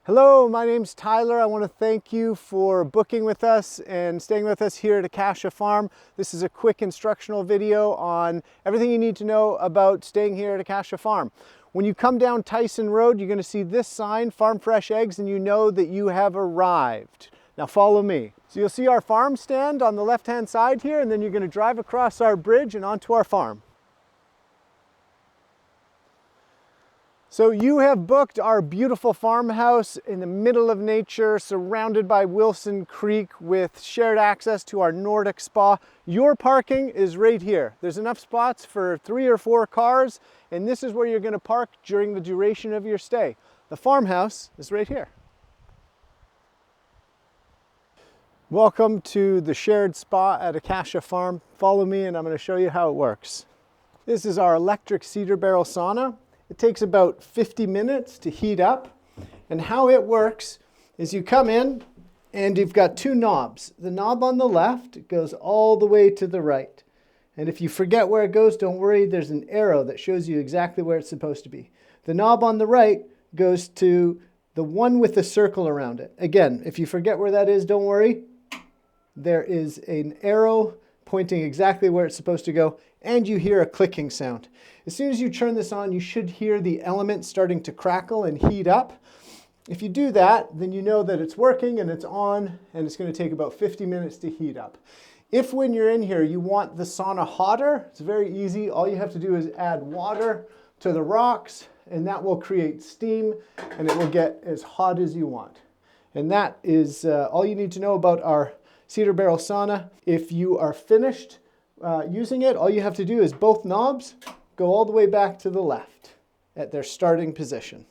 Hello, my name's Tyler. I want to thank you for booking with us and staying with us here at Akasha Farm. This is a quick instructional video on everything you need to know about staying here at Akasha Farm. When you come down Tyson Road, you're going to see this sign, Farm Fresh Eggs, and you know that you have arrived. Now follow me. So you'll see our farm stand on the left-hand side here, and then you're going to drive across our bridge and onto our farm. So you have booked our beautiful farmhouse in the middle of nature, surrounded by Wilson Creek with shared access to our Nordic spa. Your parking is right here. There's enough spots for 3 or 4 cars, and this is where you're going to park during the duration of your stay. The farmhouse is right here. Welcome to the shared spa at Akasha Farm. Follow me and I'm going to show you how it works. This is our electric cedar barrel sauna. It takes about 50 minutes to heat up, and how it works is you come in and you've got 2 knobs. The knob on the left goes all the way to the right, and if you forget where it goes, don't worry, there's an arrow that shows you exactly where it's supposed to be. The knob on the right goes to the one with the circle around it. Again, if you forget where that is, don't worry, there is an arrow pointing exactly where it's supposed to go, and you hear a clicking sound. As soon as you turn this on, you should hear the element starting to crackle and heat up. If you do that, then you know that it's working and it's on, and it's going to take about 50 minutes to heat up. If when you're in here you want the sauna hotter, it's very easy. All you have to do is add water to the rocks, and that will create steam, and it will get as hot as you want. And that is all you need to know about our cedar barrel sauna. If you are finished using it, all you have to do is both knobs go all the way back to the left at their starting position.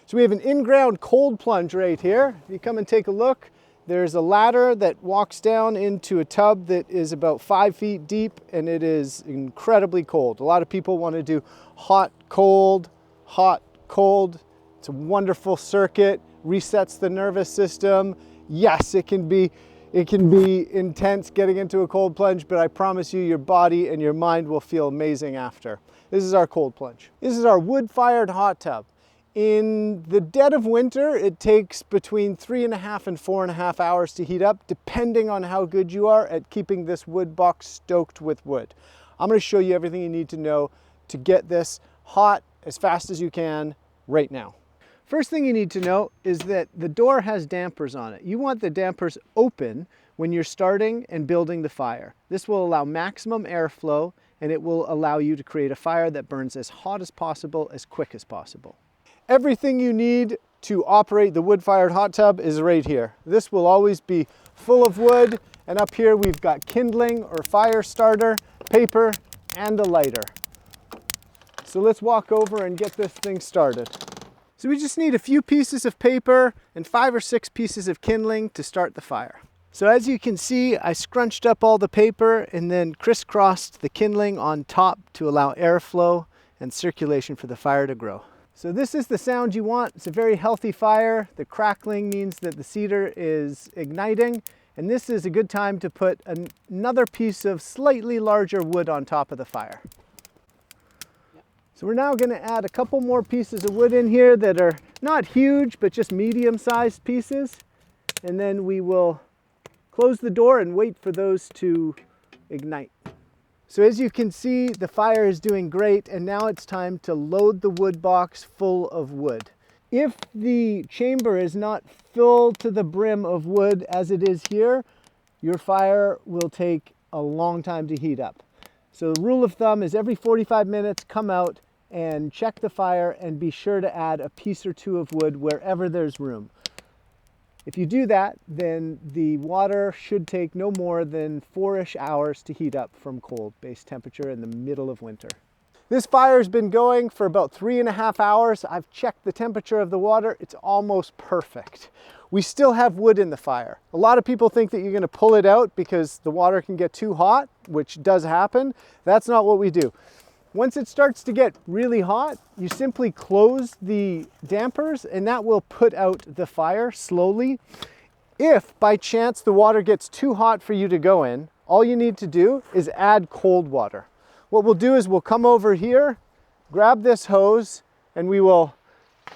So we have an in-ground cold plunge right here. If you come and take a look, there's a ladder that walks down into a tub that is about 5 feet deep, and it is incredibly cold. A lot of people want to do hot, cold, hot, cold. It's a wonderful circuit, resets the nervous system. Yes, it can be intense getting into a cold plunge, but I promise you, your body and your mind will feel amazing after. This is our cold plunge. This is our wood-fired hot tub. In the dead of winter, it takes between 3.5 and 4.5 hours to heat up, depending on how good you are at keeping this wood box stoked with wood. I'm going to show you everything you need to know to get this hot as fast as you can right now. First thing you need to know is that the door has dampers on it. You want the dampers open when you're starting and building the fire. This will allow maximum airflow, and it will allow you to create a fire that burns as hot as possible, as quick as possible. Everything you need to operate the wood-fired hot tub is right here. This will always be full of wood, and up here we've got kindling or fire starter, paper, and a lighter. So let's walk over and get this thing started. So we just need a few pieces of paper and 5 or 6 pieces of kindling to start the fire. So as you can see, I scrunched up all the paper and then crisscrossed the kindling on top to allow airflow and circulation for the fire to grow. So this is the sound you want. It's a very healthy fire. The crackling means that the cedar is igniting, and this is a good time to put another piece of slightly larger wood on top of the fire. So we're now going to add a couple more pieces of wood in here that are not huge, but just medium-sized pieces. And then we will close the door and wait for those to ignite. So as you can see, the fire is doing great, and now it's time to load the wood box full of wood. If the chamber is not filled to the brim of wood as it is here, your fire will take a long time to heat up. So the rule of thumb is every 45 minutes, come out and check the fire and be sure to add a piece or 2 of wood wherever there's room. If you do that, then the water should take no more than 4-ish hours to heat up from cold base temperature in the middle of winter. This fire's been going for about 3.5 hours. I've checked the temperature of the water. It's almost perfect. We still have wood in the fire. A lot of people think that you're going to pull it out because the water can get too hot, which does happen. That's not what we do. Once it starts to get really hot, you simply close the dampers and that will put out the fire slowly. If by chance the water gets too hot for you to go in, all you need to do is add cold water. What we'll do is we'll come over here, grab this hose, and we will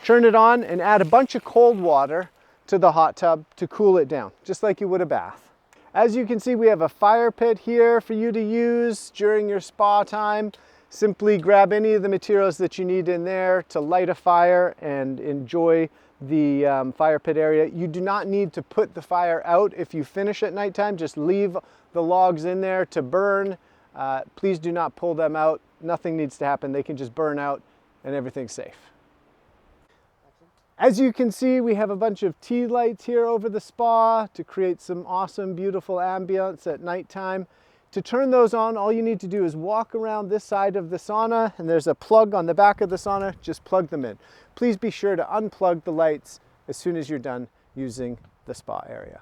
Turn it on and add a bunch of cold water to the hot tub to cool it down, just like you would a bath. As you can see, we have a fire pit here for you to use during your spa time. Simply grab any of the materials that you need in there to light a fire and enjoy the fire pit area. You do not need to put the fire out if you finish at nighttime. Just leave the logs in there to burn. Please do not pull them out. Nothing needs to happen. They can just burn out and everything's safe. As you can see, we have a bunch of tea lights here over the spa to create some awesome, beautiful ambience at nighttime. To turn those on, all you need to do is walk around this side of the sauna, and there's a plug on the back of the sauna. Just plug them in. Please be sure to unplug the lights as soon as you're done using the spa area.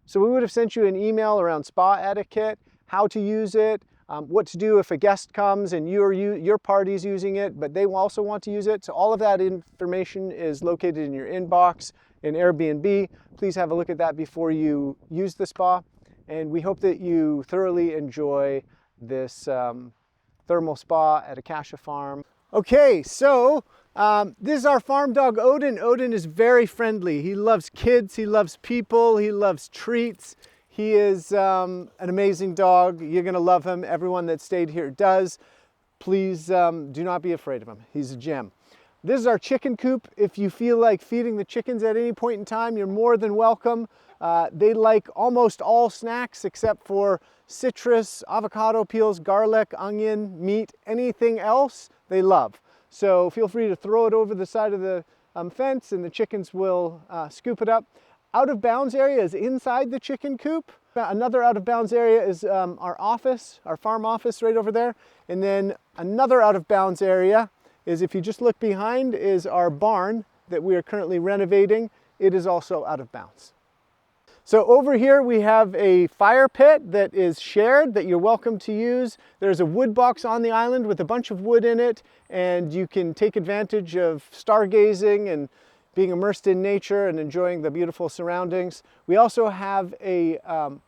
So we would have sent you an email around spa etiquette, how to use it, what to do if a guest comes and your party's using it, but they also want to use it. So all of that information is located in your inbox in Airbnb. Please have a look at that before you use the spa. And we hope that you thoroughly enjoy this thermal spa at Akasha Farm. Okay, so this is our farm dog, Odin. Odin is very friendly. He loves kids, he loves people, he loves treats. He is an amazing dog. You're gonna love him. Everyone that stayed here does. Please do not be afraid of him. He's a gem. This is our chicken coop. If you feel like feeding the chickens at any point in time, you're more than welcome. They like almost all snacks except for citrus, avocado peels, garlic, onion, meat, anything else they love. So feel free to throw it over the side of the fence and the chickens will scoop it up. Out of bounds area is inside the chicken coop. Another out of bounds area is our office, our farm office right over there. And then another out of bounds area is, if you just look behind, is our barn that we are currently renovating. It is also out of bounds. So over here we have a fire pit that is shared that you're welcome to use. There's a wood box on the island with a bunch of wood in it, and you can take advantage of stargazing and being immersed in nature and enjoying the beautiful surroundings. We also have an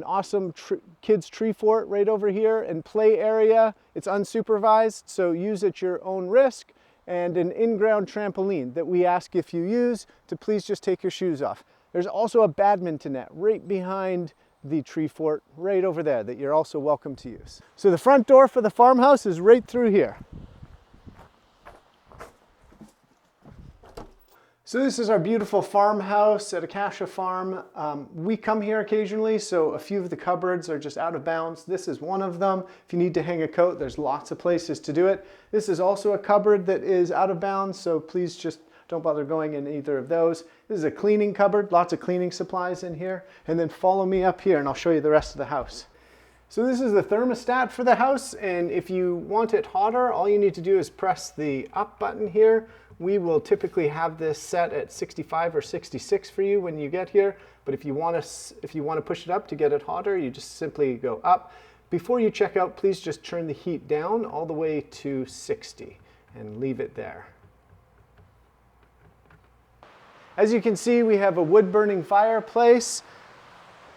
awesome kids tree fort right over here and play area. It's unsupervised, so use at your own risk, and an in-ground trampoline that we ask if you use to please just take your shoes off. There's also a badminton net right behind the tree fort right over there that you're also welcome to use. So the front door for the farmhouse is right through here. So this is our beautiful farmhouse at Akasha Farm. We come here occasionally, so a few of the cupboards are just out of bounds. This is one of them. If you need to hang a coat, there's lots of places to do it. This is also a cupboard that is out of bounds, so please just don't bother going in either of those. This is a cleaning cupboard, lots of cleaning supplies in here. And then follow me up here and I'll show you the rest of the house. So this is the thermostat for the house, and if you want it hotter, all you need to do is press the up button here. We will typically have this set at 65 or 66 for you when you get here, but if you want to push it up to get it hotter, you just simply go up. Before you check out, please just turn the heat down all the way to 60 and leave it there. As you can see, we have a wood-burning fireplace.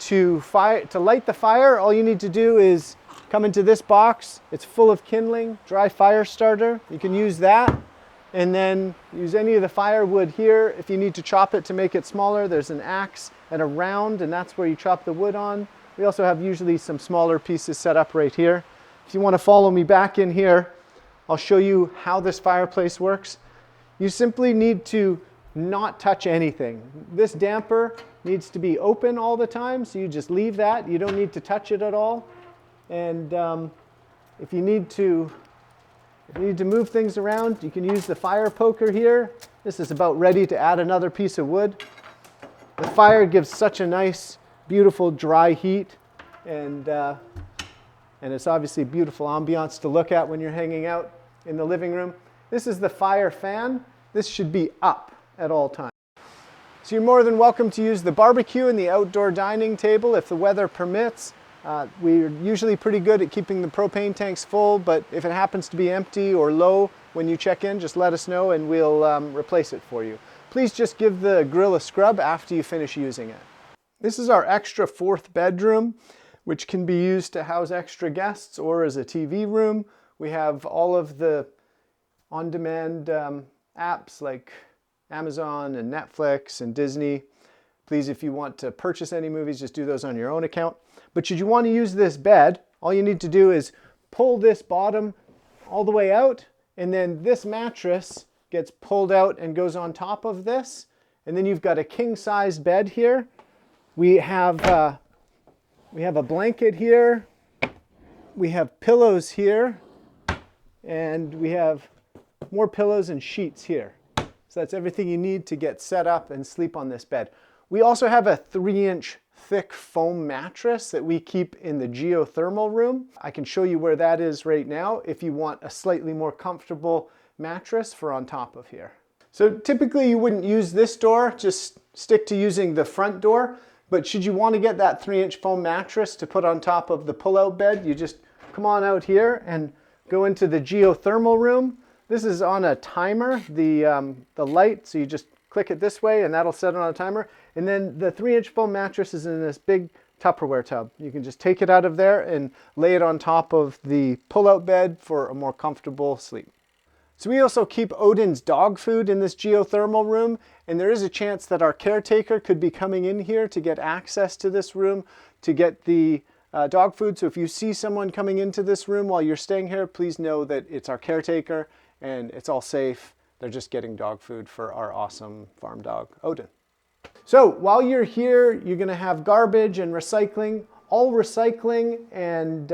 To light the fire, all you need to do is come into this box. It's full of kindling, dry fire starter. You can use that, and then use any of the firewood here. If you need to chop it to make it smaller, there's an axe and a round, and that's where you chop the wood on. We also have usually some smaller pieces set up right here. If you want to follow me back in here, I'll show you how this fireplace works. You simply need to not touch anything. This damper needs to be open all the time, so you just leave that. You don't need to touch it at all. And if you need to move things around, you can use the fire poker here. This is about ready to add another piece of wood. The fire gives such a nice, beautiful, dry heat, and it's obviously beautiful ambiance to look at when you're hanging out in the living room. This is the fire fan. This should be up at all times. So you're more than welcome to use the barbecue and the outdoor dining table if the weather permits. We're usually pretty good at keeping the propane tanks full, but if it happens to be empty or low when you check in, just let us know and we'll replace it for you. Please just give the grill a scrub after you finish using it. This is our extra fourth bedroom, which can be used to house extra guests or as a TV room. We have all of the on-demand apps like Amazon and Netflix and Disney. Please, if you want to purchase any movies, just do those on your own account. But should you want to use this bed, all you need to do is pull this bottom all the way out, and then this mattress gets pulled out and goes on top of this. And then you've got a king-size bed here. We have a blanket here. We have pillows here. And we have more pillows and sheets here. So that's everything you need to get set up and sleep on this bed. We also have a 3-inch thick foam mattress that we keep in the geothermal room. I can show you where that is right now if you want a slightly more comfortable mattress for on top of here. So typically you wouldn't use this door, just stick to using the front door. But should you want to get that 3-inch foam mattress to put on top of the pull-out bed, you just come on out here and go into the geothermal room. This is on a timer, the light, so you just click it this way and that'll set it on a timer. And then the 3-inch foam mattress is in this big Tupperware tub. You can just take it out of there and lay it on top of the pull-out bed for a more comfortable sleep. So we also keep Odin's dog food in this geothermal room, and there is a chance that our caretaker could be coming in here to get access to this room to get the dog food. So if you see someone coming into this room while you're staying here, please know that it's our caretaker and it's all safe. They're just getting dog food for our awesome farm dog, Odin. So while you're here, you're gonna have garbage and recycling. All recycling and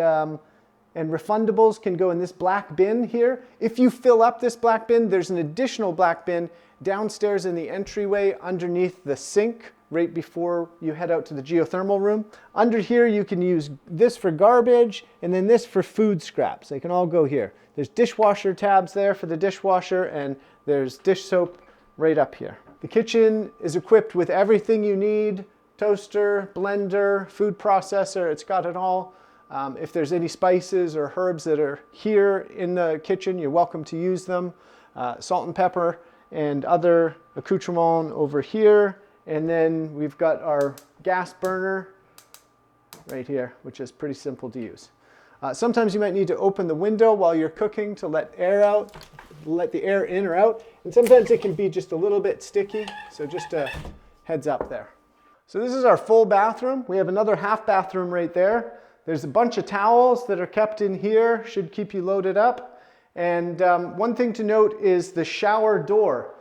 refundables can go in this black bin here. If you fill up this black bin, there's an additional black bin downstairs in the entryway underneath the sink right before you head out to the geothermal room. Under here you can use this for garbage and then this for food scraps. They can all go here. There's dishwasher tabs there for the dishwasher, and there's dish soap right up here. The kitchen is equipped with everything you need: toaster, blender, food processor. It's got it all. If there's any spices or herbs that are here in the kitchen, you're welcome to use them. Salt and pepper and other accoutrements over here. And then we've got our gas burner right here, which is pretty simple to use. Sometimes you might need to open the window while you're cooking to let air out, let the air in or out. And sometimes it can be just a little bit sticky, so just a heads up there. So this is our full bathroom. We have another half bathroom right there. There's a bunch of towels that are kept in here, should keep you loaded up. And one thing to note is the shower door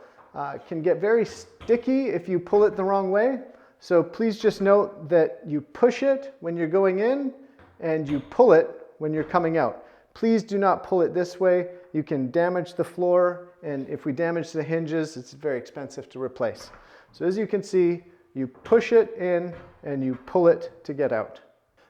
can get very sticky if you pull it the wrong way. So please just note that you push it when you're going in and you pull it when you're coming out. Please do not pull it this way. You can damage the floor, and if we damage the hinges, it's very expensive to replace. So as you can see, you push it in and you pull it to get out.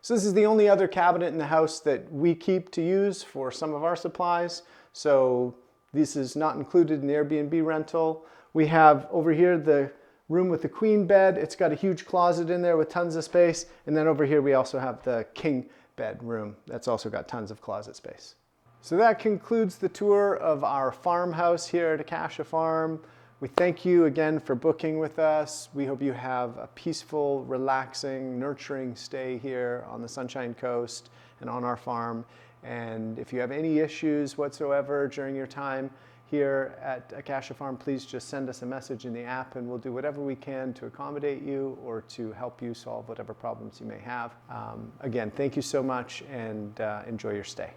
So this is the only other cabinet in the house that we keep to use for some of our supplies. So this is not included in the Airbnb rental. We have over here the room with the queen bed. It's got a huge closet in there with tons of space. And then over here we also have the king bed room. That's also got tons of closet space. So that concludes the tour of our farmhouse here at Akasha Farm. We thank you again for booking with us. We hope you have a peaceful, relaxing, nurturing stay here on the Sunshine Coast and on our farm. And if you have any issues whatsoever during your time here at Akasha Farm, please just send us a message in the app and we'll do whatever we can to accommodate you or to help you solve whatever problems you may have. Again, thank you so much, and enjoy your stay.